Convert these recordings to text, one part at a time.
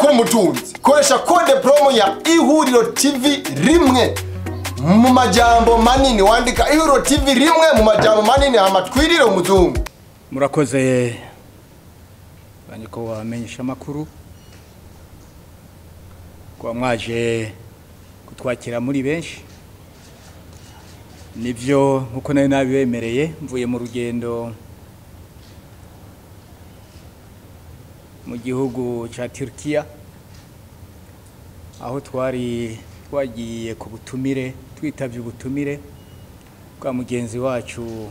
kuba umutunzi koresha code promo ya ihuriro TV rimwe mu majambo manini wandika ihuriro TV rimwe mu majambo manini amatwirire umuzungu. Murakoze banyiko wamenyesha makuru kwa mwaje kutwakira muri benshi nivyo nkuko nayo nabibemereye mvuye mu rugendo mu gihugu ca Turkiya aho twagiye ku butumire twitavye ubutumire kwa mugenzi wacu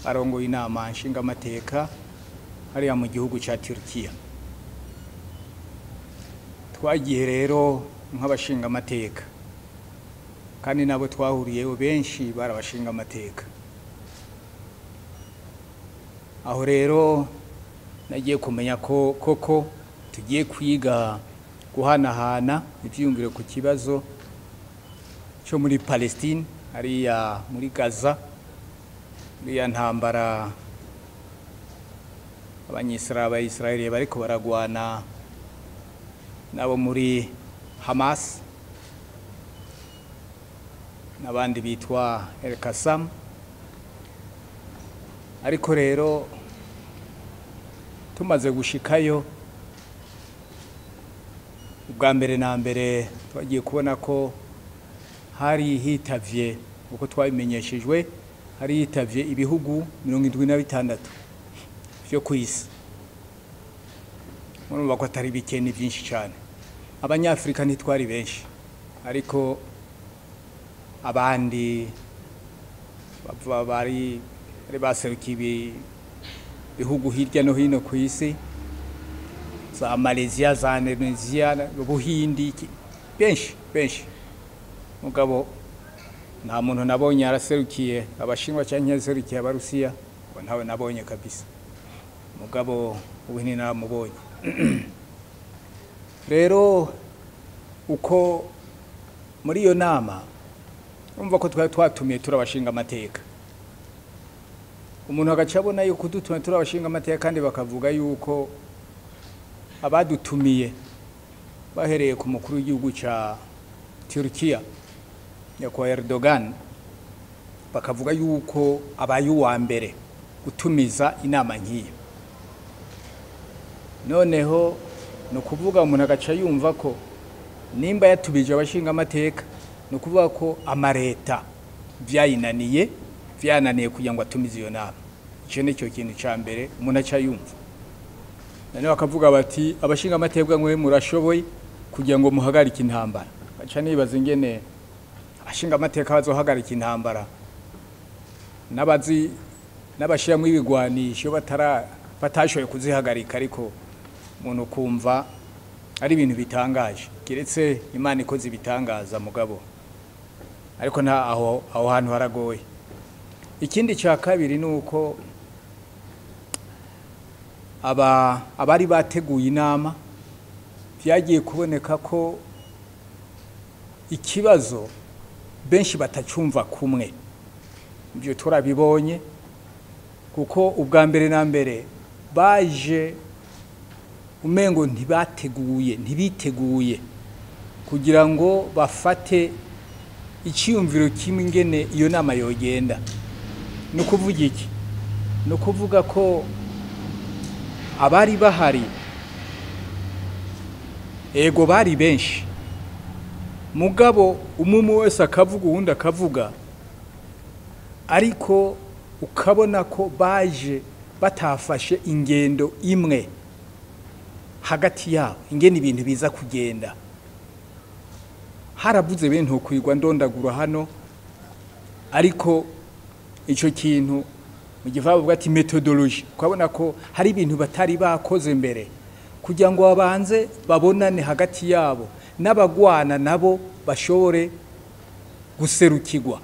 arongoye inama nshinga amateka hariya mu gihugu ca Turkiya. Twagiye rero nk'abashinga amateka kandi nabo twahuriyeho benshi barabashinga amateka. Aho rero nagiye kumenya ko koko tugiye kwiga guhanahana ivyiyumviro ku kibazo cyo muri Palestine hariya muri Gaza, ya ntambara Abanyisraeli bariko baragwana nabo muri Hamas n'abandi bitwa El-Qassam. Ariko rero tumaze gushikayo ubwa mbere na mbere twagiye kubona ko hari hitavye uko twabimenyeshejwe hari hitavye ibihugu 76 byo kwisi. Murumva ko atari bikeni byinshi cyane. Abanyafrika ntitwari benshi ariko abandi bari baserukiye bihugu hirya no hino ku isi za Malaysia za Indonesia Buhindi benshi mugabo nta muntu nabonye araserukiye abashinwa cyangwa yaserukiye abarusiya ngo ntawe nabonye kabisa mugabo ubini naramubonye. Rero uko muri iyo nama umva ko twatumiye turabashinga amateka umuntu agacabona yuko dutumye turabashinga amateka kandi bakavuga yuko abadutumiye bahereye ku mukuru w'igihugu ca Turkiya yakwa Erdogan bakavuga yuko abaye uwa mbere gutumiza inama nkiyo. Noneho no kuvuga umuntu agaca yumva ko nimba yatubije abashinga amateka no kuvuga ko amareta vyayinaniye kugira ngo atumize iyo nama. Ico nicyo kintu ca mbere umuntu aca yumva. None bakavuga bati abashinga amateka mwe murashoboye kugira ngo muhagarike intambara. Aca nibaza ingene abashinga amateka bazohagarika intambara n'abashira mu ibigwanisho batashoboye kuzihagarika ariko umuntu kumva ari ibintu bitangaje kiretse Imana ikoze ibitangaza mugabo ariko nta aho hantu haragoye. Ikindi cya kabiri nuko abari bateguye inama byagiye kuboneka ko ikibazo benshi batacumva kumwe. Ibyo turabibonye kuko ubwa mbere na mbere baje umengo ntibiteguye kugira ngo bafate icyumviro kimwe ingene iyo nama yogenda. No kuvuga iki? No kuvuga ko abari bahari ego bari benshi mugabo umumu wese akavuga uwundi akavuga ariko ukabona ko baje batafashe ingendo imwe hagati yabo ingene ibintu biza kugenda. Harabuze bento kwigwa ndondagura hano ariko ico kintu mu gifavu bwati methodology kwabona ko hari ibintu batari bakoze mbere kugira ngo babanze babonane hagati yabo n'abagwana nabo bashobore guserukirwa.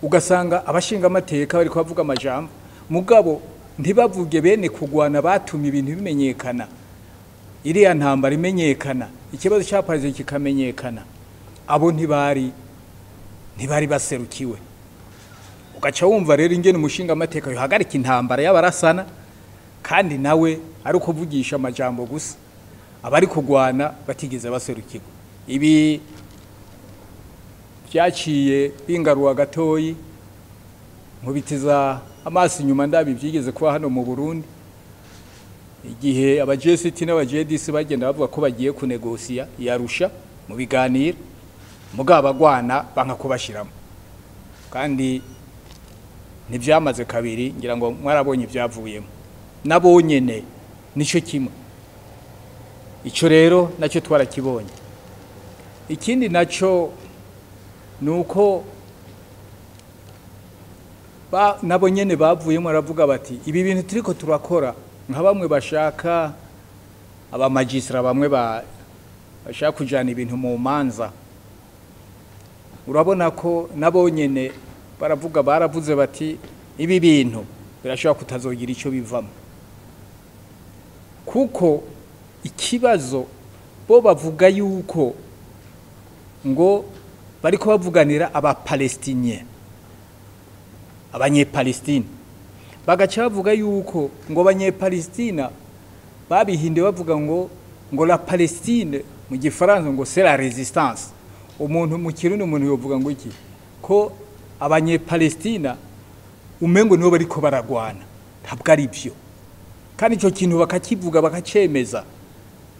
Ugasanga abashinga amateka bari kwavuga amajambo mugabo ntibavuge bene kugwana batuma ibintu bimenyekana iriya ntambara imenyekana ikibazo cya Paris kikamenyekana abo ntibari baserukiwe. Ugaca wumva rero ingene umushinga amateka yohagarika intambara y'abarasana kandi nawe ari ukuvugisha amajambo gusa abari kugwana batigeze baserukirwa. Ibi byaciye bingaruwa gatoyi nkubitiza amaso inyuma ndabi byigeze kuba hano mu Burundi igihe aba JCT n'aba JDC bagenda bavuga ko bagiye kunegosiya yarusha mu biganiro mugabo abagwana banka kubashiramo kandi ntibyamaze kabiri ngira ngo mwarabonye ibyavuyemo nabonyene nico kimwe. Ico rero nacyo twarakibonye. Ikindi naco nuko nabo nyene bavuyemo aravuga bati ibi bintu turiko turakora nka bamwe bashaka aba magistra bamwe bashaka kujana ibintu mu manza. Urabona ko nabo nyene baravuze bati ibi bintu birashobora kutazogira ico bivamo kuko ikibazo bo bavuga yuko ngo bariko bavuganira aba Palestiniens abanye-Palestine bagaca bavuga yuko ngo abanye-Palestina babihinde bavuga ngo la Palestine mu gifaransa ngo c'est la résistance. Umuntu mu Kirundi umuntu yovuga ngo iki ko abanye-Palestina umengo nibo bariko baragwana ntabwo ari byo kandi ico kintu bakakivuga bakacemeza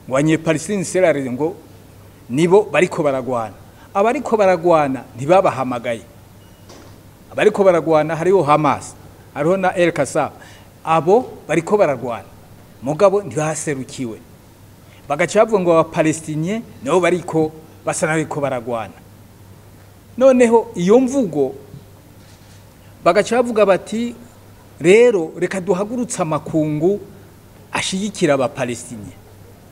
ngo abanye-Palestine c'est la résistance ngo nibo bariko baragwana. Abariko baragwana ntibabahamagaye. Abariko baragwana hariho Hamas hariho na El Qassam abo bariko baragwana mugabo ntibaserukiwe bagaca bavuga ngo aba-Palestiniens nabo bariko basa nariko baragwana. Noneho iyo mvugo bagaca bavuga bati rero reka duhagurutsa amakungu ashigikira aba-Palestiniens.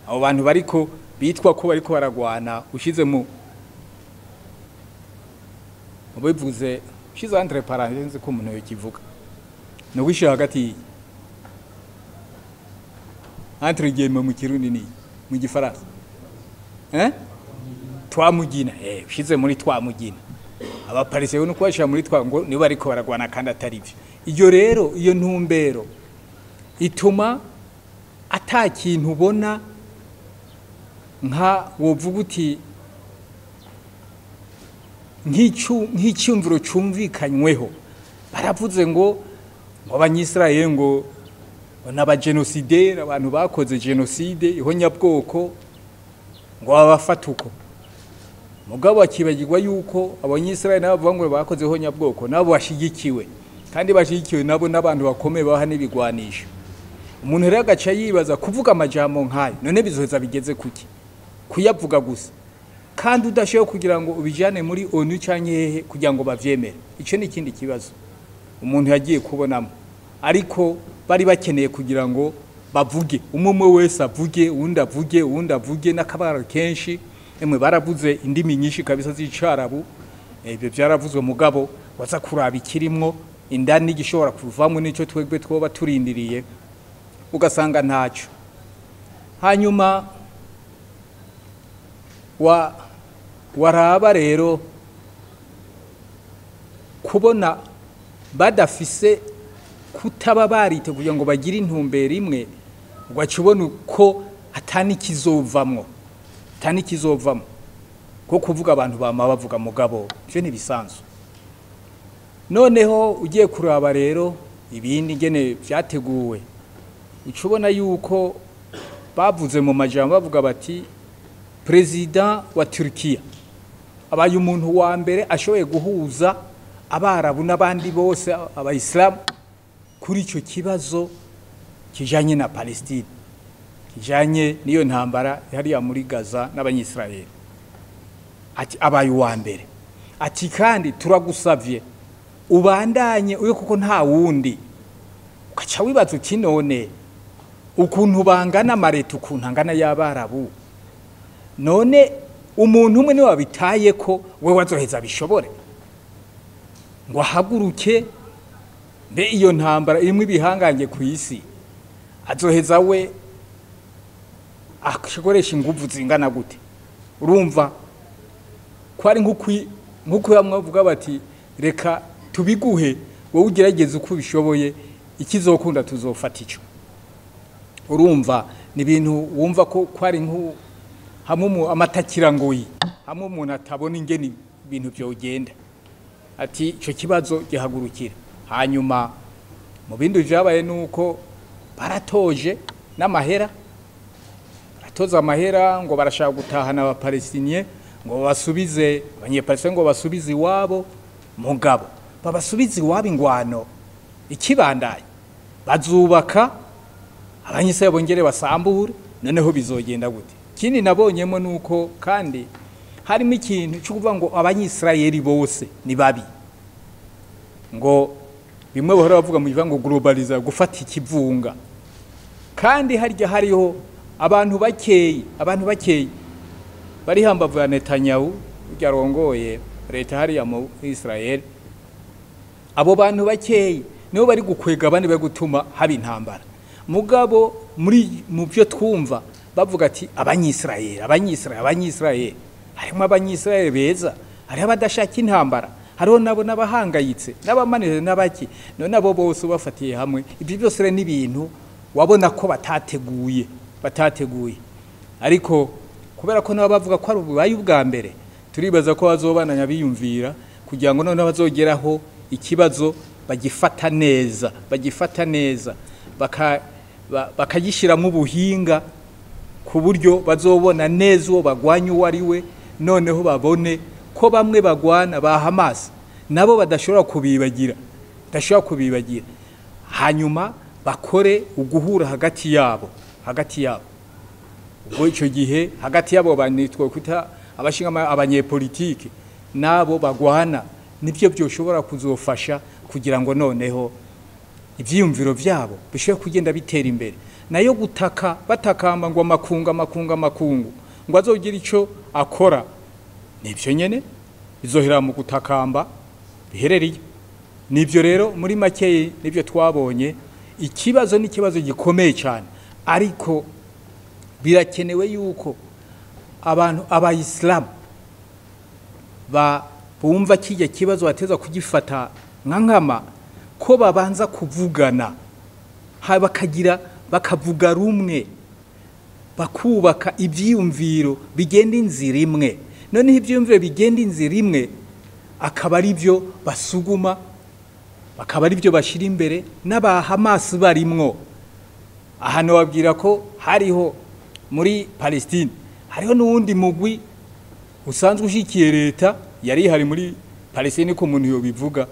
Abo bantu bariko bitwa ko bariko baragwana ushize mu bivuze shize entre parenthèses ko umuntu yokivuga no wisha hagati entre guillemets mu Kirundi ni mu Gifaransa twamugina ushize muri twamugina aba-Palestiniens no kwashira muri twa ngo nibo bariko baragwana kandi atari byo. Iyo rero iyo ntumbero ituma atakintu ubona nka wovuga uti nk'icyumviro cyumvikanyweho. Baravuze ngo abanyisraeli ngo n'abagenosideri abantu bakoze genocide ihonyabwoko ngo babafatuko mugabo akibagirwa yuko abanyisraeli nabo ngo bakoze ihonyabwoko nabo bashigikiwe kandi bashigikiwe nabo n'abantu bakomeye baha n'ibigwanisho. Umuntu rero agaca yibaza kuvuga amajambo nkayo none bizoheza bigeze kuki kuyavuga gusa kandi udashoboye kugira ngo ubijane muri ONU cyanye hehe kugira ngo bavyemere. Ico ni ikindi kibazo umuntu yagiye kubonamo ariko bari bakeneye kugira ngo bavuge umwe wese avuge uwundi avuge n'akabara kenshi emwe baravuze indimi nyinshi kabisa z'icarabu ibyo byaravuzwe mugabo waza kuraba ikirimwo indani gishobora kuvamo nico twegwe twoba turindiriye ugasanga ntaco. Hanyuma waraba rero kubona badafise kutaba barite kugira ngo bagire intumbero imwe ugacubona uko atani kizovamwo ko kuvuga abantu bama bavuga mugabo byo ni bisanzwe. Noneho ugiye kuraba rero ibindi ngene byateguwe ucubona yuko bavuze mu majambo bavuga bati President wa Turkiya abaye umuntu wa mbere ashoboye guhuza abarabu n'abandi bose abayisilamu kuri ico kibazo kijanye na Palestine kijanye niyo ntambara yari ya muri Gaza n'abanyisraeli. Ati abaye wa mbere ati kandi turagusavye ubandanye uyo kuko nta wundi ukaca wibaza uti none ukuntu bangana mareta ukuntu angana y'abarabu none umuntu umwe ni wabitaye ko we wazoheza bishobore ngo ahaguruke mbe iyo ntambara imwe bihangange ku isi azoheza we akoresha ingufu zingana gute. Urumva ko ari nkuko yamwavuga bati reka tubiguhe wowe ugerageze uko bishoboye ikizokunda tuzofata ico. urumva ni ibintu wumva ko kwari hamwe amatakirangoyi hamwe umuntu atabona ingene ibintu byogenda ati ico kibazo gihagurukira hanyuma mu bindi byabaye nuko baratoje n'amahera baratoza amahera ngo barashaka gutahana abapalestinien ngo basubize abanyepalestinien ngo basubize iwabo mugabo babasubize iwabo ingwano ikibandanye bazubaka abanyise bongere basambure noneho bizogenda gute kindi nabonyemo nuko kandi harimo ikintu cyo kuvuga ngo abanyisirayeli bose ni babi ngo bimwe bahora bavuga mu ngo globaliza gufata ikivunga kandi harya hariho abantu bakeyi bari hambavu ya Netanyahu byarongoye leta hariya mu Israel abo bantu bakeyi nibo bari gukwega abandi bari gutuma haba intambara mugabo mu byo twumva bavuga ati abanyisirayeli harimo abanyisirayeli beza hariho abadashaka intambara hariho nabo n'abahangayitse n'abamanire n'abaki none abo bose bafatiye hamwe ibyo byose rero n'ibintu wabona ko batateguye ariko kubera ko nabo bavuga ko ari ububaye ubwa mbere turibaza ko bazobananya biyumvira kugira ngo none bazogeraho ikibazo bagifata neza bakagishiramo ubuhinga ku buryo bazobona neza uwo bagwanya uwo ari we noneho babone ko bamwe bagwana ba Hamas nabo badashobora kubibagira hanyuma bakore uguhura hagati yabo ubwo icyo gihe hagati yabo banitwa kwita abashinga abanyepolitike nabo bagwana nibyo byoshobora kuzofasha kugira ngo noneho ivyiyumviro vyabo bishobora kugenda bitera imbere nayo gutaka batakamba ngo amakungu ngo azogira ico akora nibyo nyene bizohera mu gutakamba biherereye nibyo rero muri make nibyo twabonye ikibazo n'ikibazo gikomeye cyane ariko birakenewe yuko abantu abayisilamu bumva kijya kibazo bateza kugifata nkama ko babanza kuvugana bakavuga rumwe bakubaka ibyiyumviro bigenda inzira imwe noneho ibyiyumviro bigenda inzira imwe akaba ari byo basuguma bakaba ari byo bashira imbere n'abahamasi barimwo ahantu babwira ko hariho muri Palestine hariho n'uwundi mugwi usanzwe ushikiye leta yari hari muri Palestine ko umuntu yo bivuga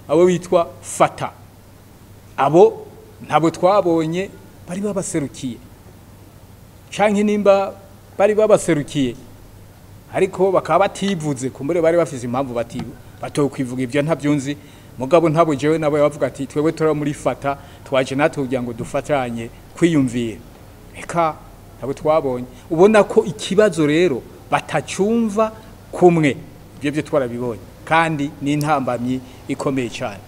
abo bitwa Fatah abo ntabo twabonye bari babaserukiye canke nimba bari babaserukiye ariko bakaba bativuze kumbure bari bafise impamvu batokwivuga ibyo ntabyunzi mugabo ntabo jewe nabo bavuga ati twebwe tura muri Fatah twaje natwe kugira ngo dufatanye kwiyumvira eka abo twabonye ubona ko ikibazo rero batacumva kumwe ibyo twarabibonye kandi ni intambamyi ikomeye cyane.